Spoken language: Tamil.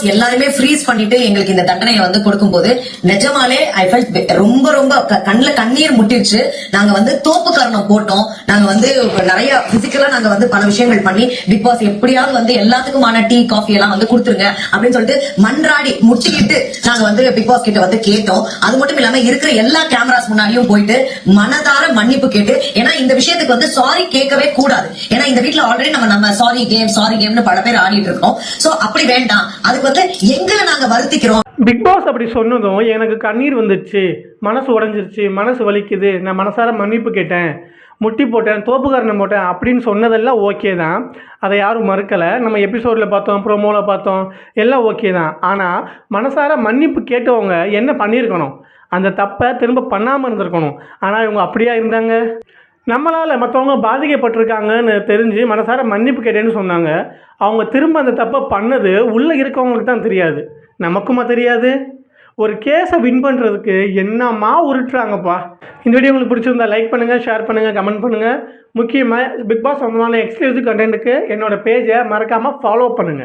பாஸ் எல்லாருமே ஃப்ரீஸ் பண்ணிட்டு எங்களுக்கு இந்த தண்டனையை வந்து கொடுக்கும்போது நிஜமாலே ஐ ஃபெல்ட் ரொம்ப ரொம்ப கண்ணுல கண்ணீர் முட்டிடுச்சு. நாங்க வந்து தோப்பு காரணம் போட்டோம். நாங்க வந்து நிறைய பிசிக்கலா நாங்க வந்து பல விஷயங்கள் பண்ணி பிக் பாஸ் எப்படியாவது வந்து எல்லாத்துக்குமான டீ காஃபி எல்லாம் வந்து கொடுத்துருங்க அப்படின்னு சொல்லிட்டு மன்றாடி முட்டிக்கிட்டு நாங்க வந்து பிக் பாஸ் கிட்ட வந்து கேட்டோம். அது மட்டும் இல்லாம இருக்கிற எல்லா கேமராஸ் முன்னாடியும் போயிட்டு மனதார மன்னிப்பு கேட்டு, ஏன்னா இந்த விஷயத்துக்கு வந்து சாரி கேட்கவே கூடாது. ஏன்னா இந்த வீட்டுல ஆல்ரெடி நம்ம சாரி கேம்னு பல பேர் ஆடிட்டு இருக்கோம். சோ அப்படி வேண்டாம், அதுக்கு வந்து எங்களை நாங்க வருத்திக்கிறோம். பிக் பாஸ் அப்படி சொன்னதும் எனக்கு கண்ணீர் வந்துடுச்சு, மனசு உடஞ்சிருச்சு, மனசு வலிக்குது, நான் மனசார மன்னிப்பு கேட்டேன், முட்டி போட்டேன், தோப்புக்காரனை போட்டேன் அப்படின்னு சொன்னதெல்லாம் ஓகே தான். அதை யாரும் மறுக்கலை. நம்ம எபிசோடில் பார்த்தோம், ப்ரோமோவில் பார்த்தோம், எல்லாம் ஓகே தான். ஆனால் மனசார மன்னிப்பு கேட்டவங்க என்ன பண்ணியிருக்கணும்? அந்த தப்பை திரும்ப பண்ணாமல் இருந்திருக்கணும். ஆனால் இவங்க அப்படியா இருந்தாங்க? நம்மளால் மற்றவங்க பாதிக்கப்பட்டிருக்காங்கன்னு தெரிஞ்சு மனசார மன்னிப்பு கேட்டேன்னு சொன்னாங்க. அவங்க திரும்ப அந்த தப்பை பண்ணது உள்ளே இருக்கவங்களுக்கு தான் தெரியாது, நமக்குமா தெரியாது? ஒரு கேஸை வின் பண்ணுறதுக்கு என்னம்மா உருட்டுறாங்கப்பா. இந்த வீடியோ உங்களுக்கு பிடிச்சிருந்தா லைக் பண்ணுங்கள், ஷேர் பண்ணுங்கள், கமெண்ட் பண்ணுங்கள். முக்கியமாக பிக் பாஸ் சம்பந்தமான எக்ஸ்க்ளூசிவ் கண்டென்ட்டுக்கு என்னோடய பேஜை மறக்காமல் ஃபாலோ பண்ணுங்கள்.